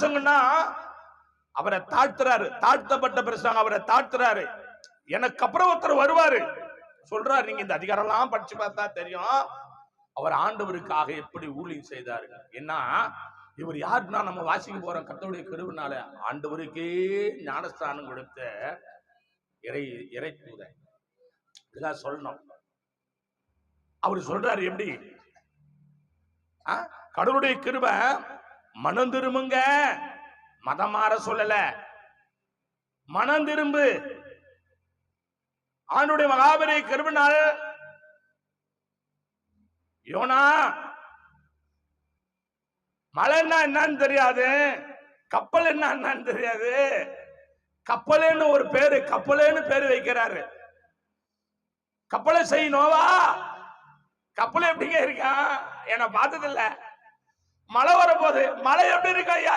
பிரசங்கன்னா அவரை தாழ்த்துறாரு, தாழ்த்தப்பட்ட பிரசங்க அவரை தாழ்த்துறாரு. எனக்கு அப்புறம் ஒருத்தர் வருவாரு சொல்றாரு. நீங்க இந்த அதிகாரம் எல்லாம் படிச்சு பார்த்தா தெரியும் அவர் ஆண்டவருக்காக எப்படி ஊழியம் செய்தாரு. ஏன்னா இவர் யாருன்னா நம்ம வாசிக்க போறோம் கர்த்தருடைய கிருபையினால ஆண்டவருக்கே ஞானஸ்தானம் கொடுத்த இறை தூதன். இதெல்லாம் சொல்லணும். அவர் சொல்றாரு எப்படி கடவுளுடைய கிருபை மனம் திரும்புங்க, மதம் மாற சொல்லல, மனம் திரும்பு. ஆண்டுடைய மகாபெரிய கிருபையினால் யோனா மழைன்னா என்னன்னு தெரியாது, கப்பல் என்னன்னு தெரியாது, கப்பலேன்னு ஒரு பேரு, கப்பலேன்னு பேரு வைக்கிறாரு. கப்பலை செய்யணும்வா, கப்பல் எப்படிங்க இருக்கான் என்ன பார்த்ததில்ல. மழை வரப்போகுது, மழை எப்படி இருக்கா ஐயா?